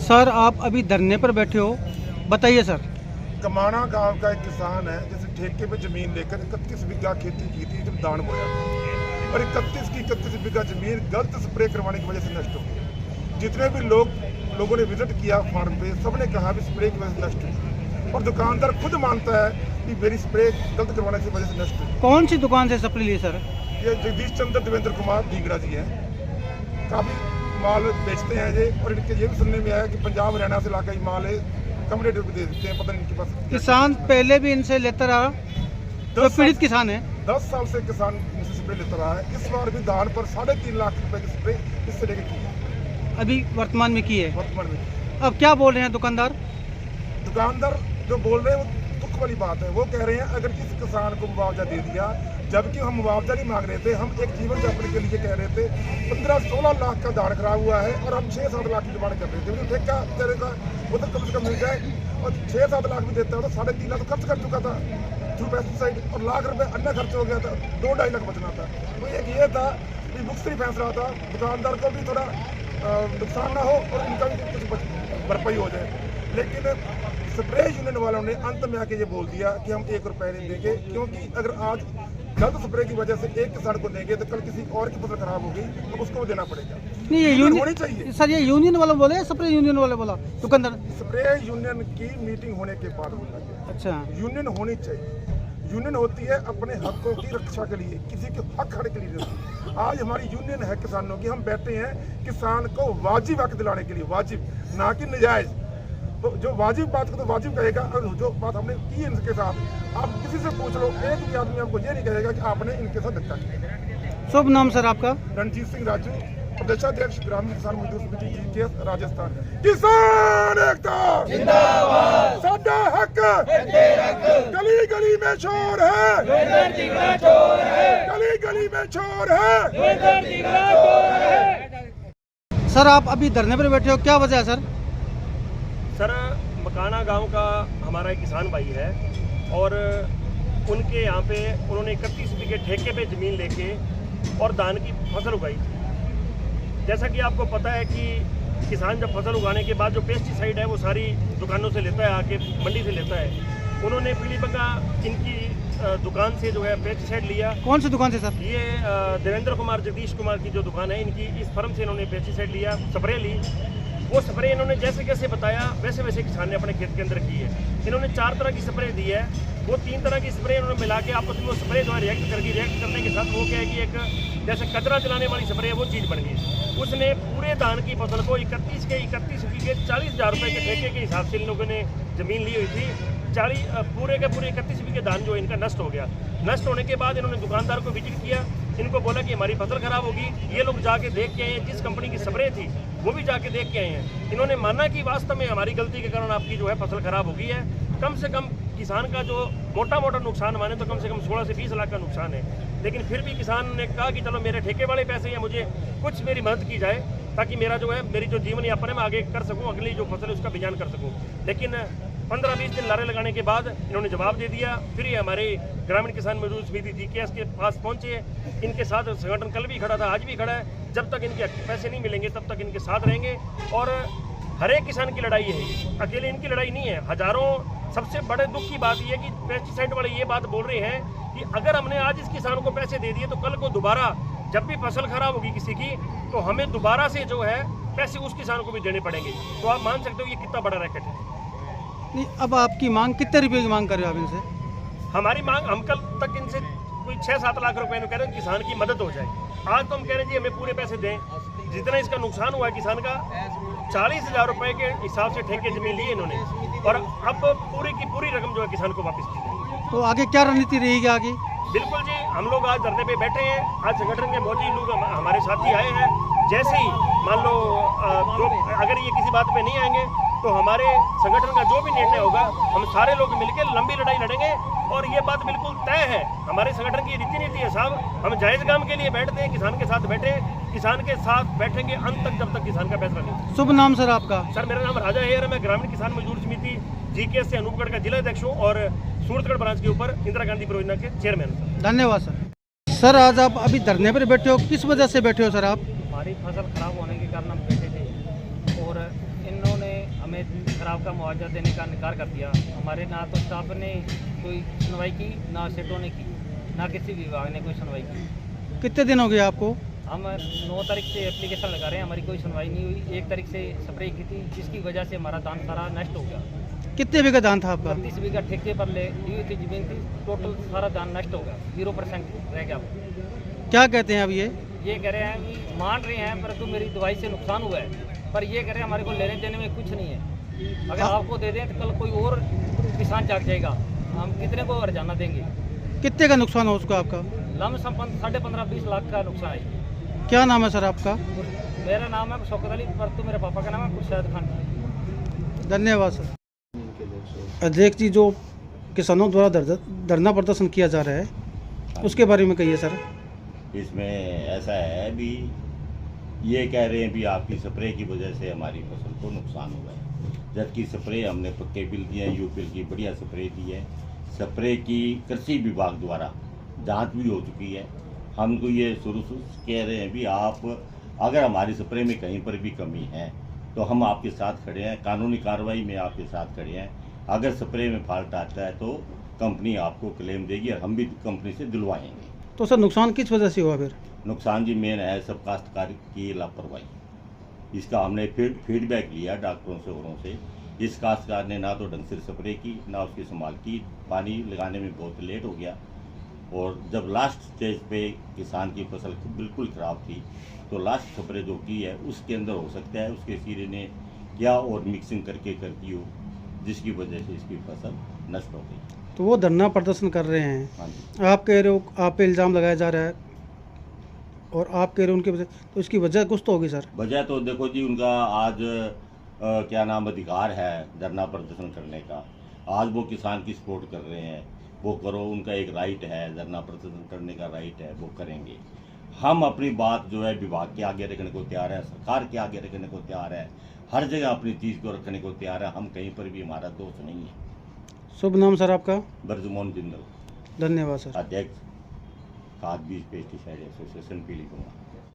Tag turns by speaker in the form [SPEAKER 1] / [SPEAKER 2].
[SPEAKER 1] Sir आप अभी धरने पर बैठे हो, बताइए सर।
[SPEAKER 2] कमाना गांव का एक किसान है जिसे ठेके पे जमीन लेकर 31 बीघा खेती की थी जब दान बोया, और 31 बीघा जमीन गलत स्प्रे करवाने की वजह से नष्ट हो गई। जितने भी लोगों ने विजिट किया फार्म पे, सबने कहा भी स्प्रे की वजह से नष्ट हुई, और दुकानदार खुद मानता है कि मेरी स्प्रे गलत करवाने की वजह से नष्ट हुई।
[SPEAKER 1] कौन सी दुकान से स्प्रे ली सर?
[SPEAKER 2] ये जगदीश चंद्र देवेंद्र कुमार ढींगड़ा जी हैं, काफ़ी माल बेचते हैं ये, और इनके ये भी सुनने में आया कि पंजाब हरियाणा से लाकर माल कम रेट पे दे देते हैं, पता नहीं इनके पास।
[SPEAKER 1] किसान पहले भी इनसे लेता रहा, तो पीड़ित किसान है।
[SPEAKER 2] 10 साल से किसान इनसे स्प्रे लेता रहा है। इस बार भी दान पर 3.5 लाख रुपए की स्प्रे इससे लेके की है,
[SPEAKER 1] अभी वर्तमान में की है।
[SPEAKER 2] वर्तमान में
[SPEAKER 1] अब क्या बोल रहे हैं दुकानदार?
[SPEAKER 2] दुकानदार जो बोल रहे हैं वो दुख वाली बात है। वो कह रहे हैं अगर किसी किसान को मुआवजा दे दिया, जबकि हम मुआवजा नहीं मांग रहे थे, हम एक जीवन यापन के लिए कह रहे थे। 15-16 लाख का दान खराब हुआ है और हम 6-7 लाख की डिमांड कर रहे थे। ठेका चलेगा वो तो कम से कम मिल जाए, और 6-7 लाख भी देता है तो 3.5 लाख तो खर्च कर चुका था थ्रू पेस्टिसाइड, और लाख रुपए अन्य खर्च हो गया था, 2-2.5 लाख बचना था। तो एक ये था कि मुख्तरी फैसला था, दुकानदार को भी थोड़ा नुकसान ना हो और इनका भी कुछ भरपाई हो जाए। लेकिन स्प्रे यूनियन वालों ने अंत में आके ये बोल दिया कि हम 1 रुपये नहीं देंगे, क्योंकि अगर आज गलत स्प्रे की वजह से एक किसान को देंगे तो कल किसी और की फसल खराब होगी तो उसको देना पड़ेगा।
[SPEAKER 1] नहीं, ये
[SPEAKER 2] यूनियन होनी चाहिए
[SPEAKER 1] सर। ये यूनियन वाला बोले या स्प्रे यूनियन वाले बोला? दुकानदार
[SPEAKER 2] स्प्रे यूनियन की मीटिंग होने के बाद बोला गया।
[SPEAKER 1] अच्छा,
[SPEAKER 2] यूनियन होनी चाहिए। यूनियन होती है अपने हकों की रक्षा के लिए, किसी के हक खड़े के लिए नहीं होती। आज हमारी यूनियन है किसानों की, हम बैठे हैं किसान को वाजिब हक दिलाने के लिए, वाजिब ना कि नजायज। तो जो वाजिब बात को तो वाजिब कहेगा, और जो बात हमने की इनके साथ, आप किसी से पूछ लो, एक भी आदमी आपको ये नहीं कहेगा कि आपने इनके साथ धक्का किया।
[SPEAKER 1] शुभ नाम सर आपका?
[SPEAKER 2] रणजीत सिंह राजू, प्रदेशाध्यक्ष ग्रामीण किसान मजदूर समिति GKS राजस्थान। किसान एकता जिंदाबाद, साडा हक गली गली में शोर है, गली गली में शोर है।
[SPEAKER 1] सर आप अभी धरने पर बैठे हो, क्या वजह है सर?
[SPEAKER 3] सर मकाना गांव का हमारा एक किसान भाई है, और उनके यहाँ पे उन्होंने 31 बीघे ठेके पे ज़मीन लेके और धान की फसल उगाई थी। जैसा कि आपको पता है कि किसान जब फसल उगाने के बाद जो पेस्टिसाइड है वो सारी दुकानों से लेता है, आके मंडी से लेता है। उन्होंने पीलीबंगा इनकी दुकान से जो है पेस्टिसाइड लिया।
[SPEAKER 1] कौन सी दुकान से सर?
[SPEAKER 3] ये देवेंद्र कुमार जगदीश कुमार की जो दुकान है इनकी, इस फर्म से इन्होंने पेस्टिसाइड लिया, स्प्रे ली। वो स्प्रे इन्होंने जैसे जैसे बताया वैसे वैसे किसान ने अपने खेत के अंदर की है। इन्होंने 4 तरह की स्प्रे दी है, वो 3 तरह की स्प्रे इन्होंने मिला के आपस में वो स्प्रे जो है रिएक्ट करने के साथ वो क्या है कि एक जैसे कचरा जलाने वाली स्प्रे है, वो चीज़ बन गई। उसने पूरे धान की फसल को 31 बीघे 40,000 रुपये के ठेके के हिसाब से इन लोगों ने ज़मीन ली हुई थी। 40 पूरे 31 बीघे धान जो इनका नष्ट हो गया। नष्ट होने के बाद इन्होंने दुकानदार को विजिट किया, इनको बोला कि हमारी फसल खराब होगी। ये लोग जाके देख के आए हैं, जिस कंपनी की स्प्रे थी वो भी जाके देख के आए हैं। इन्होंने माना कि वास्तव में हमारी गलती के कारण आपकी जो है फसल खराब हो गई है। कम से कम किसान का जो मोटा नुकसान माने तो कम से कम 16 से 20 लाख का नुकसान है। लेकिन फिर भी किसान ने कहा कि चलो मेरे ठेके वाले पैसे हैं, मुझे कुछ मेरी मदद की जाए ताकि मेरा जो है मेरी जो जीवन यापन है मैं आगे कर सकूँ, अगली जो फसल है उसका बिजान कर सकूँ। लेकिन 15-20 दिन लारे लगाने के बाद इन्होंने जवाब दे दिया। फिर ये हमारे ग्रामीण किसान मजदूर समिति GKS के पास पहुंचे। इनके साथ संगठन कल भी खड़ा था, आज भी खड़ा है। जब तक इनके पैसे नहीं मिलेंगे तब तक इनके साथ रहेंगे। और हर एक किसान की लड़ाई है, अकेले इनकी लड़ाई नहीं है, हजारों। सबसे बड़े दुख की बात यह है कि पेस्टिसाइड वाले ये बात बोल रहे हैं कि अगर हमने आज इस किसान को पैसे दे दिए तो कल को दोबारा जब भी फसल खराब होगी किसी की तो हमें दोबारा से जो है पैसे उस किसान को भी देने पड़ेंगे। तो आप मान सकते हो ये कितना बड़ा रैकेट है।
[SPEAKER 1] नहीं, अब आपकी मांग कितने रुपए की मांग कर रहे हो आप इनसे?
[SPEAKER 3] हमारी मांग, हम कल तक इनसे कोई 6-7 लाख रुपए कह रहे हैं किसान की मदद हो जाए। आज तो हम कह रहे हैं जी हमें पूरे पैसे दें, जितना इसका नुकसान हुआ है किसान का। 40,000 रुपए के हिसाब से ठेके जमीन लिए इन्होंने, और अब पूरी की पूरी रकम जो है किसान को वापस की जाए।
[SPEAKER 1] तो आगे क्या रणनीति रहेगी आगे?
[SPEAKER 3] बिल्कुल जी, हम लोग आज धरने पे बैठे हैं। आज संगठन के मौजूद लोग हमारे साथी आए हैं। जैसे ही मान लो अगर ये किसी बात पे नहीं आएंगे तो हमारे संगठन का जो भी निर्णय होगा हम सारे लोग मिलकर लंबी लड़ाई लड़ेंगे। और ये बात बिल्कुल तय है, हमारे संगठन की रीति नीति है साहब, हम जायज काम के लिए बैठते हैं, किसान के साथ बैठे, किसान के साथ बैठेंगे अंत तक, जब तक किसान का फैसला नहीं।
[SPEAKER 1] शुभ नाम सर आपका?
[SPEAKER 3] सर मेरा नाम राजा हेयर है, मैं ग्रामीण किसान मजदूर समिति GKS से अनूपगढ़ का जिला अध्यक्ष हूँ और सूरतगढ़ ब्रांच के ऊपर इंदिरा गांधी परियोजना के चेयरमैन हूँ।
[SPEAKER 1] धन्यवाद सर। सर आज आप अभी धरने पर बैठे हो, किस वजह से बैठे हो सर आप?
[SPEAKER 4] हमारी फसल खराब होने के कारण हम बैठे थे और इन्होंने हमें खराब का मुआवजा देने का इनकार कर दिया। हमारे ना तो स्टाफ ने कोई सुनवाई की, ना सेठों ने की, ना किसी विभाग ने कोई सुनवाई की।
[SPEAKER 1] कितने दिन हो गए आपको?
[SPEAKER 4] हम 9 तारीख से एप्लीकेशन लगा रहे हैं, हमारी कोई सुनवाई नहीं हुई। 1 तारीख से स्प्रे की थी, जिसकी वजह से हमारा धान सारा नष्ट हो गया।
[SPEAKER 1] कितने बीघा धान था आपका?
[SPEAKER 4] 32 बीघा ठेके पर ली हुई थी जमीन थी, टोटल सारा धान नष्ट हो गया, 0% रह गया।
[SPEAKER 1] क्या कहते हैं अब
[SPEAKER 4] ये कह रहे हैं कि मान रहे हैं परंतु मेरी दवाई से नुकसान हुआ है, पर ये कह रहे हैं हमारे को लेने देने में कुछ नहीं है। अगर आपको दे दें तो कल कोई और किसान जाग जाएगा, हम कितने को हरजाना देंगे?
[SPEAKER 1] कितने का नुकसान हो उसको आपका?
[SPEAKER 4] लमसम 15-20 लाख का नुकसान है।
[SPEAKER 1] क्या नाम है सर आपका?
[SPEAKER 4] मेरा नाम है शौकत अली, परंतु मेरे पापा का नाम है खुर्शीद खान।
[SPEAKER 1] धन्यवाद सर। अध्यक्ष जी, जो किसानों द्वारा धरना प्रदर्शन किया जा रहा है उसके बारे में कहिए सर।
[SPEAKER 5] इसमें ऐसा है भी ये कह रहे हैं भी आपकी स्प्रे की वजह से हमारी फसल को नुकसान हुआ है, जबकि स्प्रे हमने पक्के बिल दिए हैं, यूपीएल की बढ़िया स्प्रे दी है। स्प्रे की कृषि विभाग द्वारा जांच भी हो चुकी है। हमको ये शुरू से कह रहे हैं भी आप अगर हमारी स्प्रे में कहीं पर भी कमी है तो हम आपके साथ खड़े हैं, कानूनी कार्रवाई में आपके साथ खड़े हैं। अगर स्प्रे में फॉल्ट आता है तो कंपनी आपको क्लेम देगी और हम भी कंपनी से दिलवाएंगे।
[SPEAKER 1] तो सर नुकसान किस वजह से हुआ फिर?
[SPEAKER 5] नुकसान जी मेन है सब काश्तकार की लापरवाही। इसका हमने फीडबैक लिया डॉक्टरों से औरों से। इस काश्तकार ने ना तो ढंग से स्प्रे की, ना उसकी संभाल की, पानी लगाने में बहुत लेट हो गया, और जब लास्ट स्टेज पे किसान की फसल बिल्कुल ख़राब थी तो लास्ट स्प्रे जो की है उसके अंदर हो सकता है उसके सिरे ने क्या और मिक्सिंग करके कर दी हो, जिसकी वजह से इसकी फसल नष्ट हो गई।
[SPEAKER 1] तो वो धरना प्रदर्शन कर रहे हैं,
[SPEAKER 5] हाँ जी।
[SPEAKER 1] आप कह रहे हो आप पे इल्ज़ाम लगाया जा रहा है और आप कह रहे हो उनके वजह, तो इसकी वजह कुछ तो होगी सर।
[SPEAKER 5] वजह तो देखो जी, उनका आज क्या नाम अधिकार है धरना प्रदर्शन करने का। आज वो किसान की सपोर्ट कर रहे हैं, वो करो, उनका एक राइट है, धरना प्रदर्शन करने का राइट है, वो करेंगे। हम अपनी बात जो है विभाग के आगे रखने को तैयार है, सरकार के आगे रखने को तैयार है, हर जगह अपनी चीज़ को रखने को तैयार है। हम कहीं पर भी हमारा दोष नहीं है।
[SPEAKER 1] शुभ नाम सर आपका?
[SPEAKER 5] बरजुमोहन जिंदल,
[SPEAKER 1] धन्यवाद सर।
[SPEAKER 5] अध्यक्ष खाद बीज पेस्टिसाइड एसोसिएशन पीलीकुमार।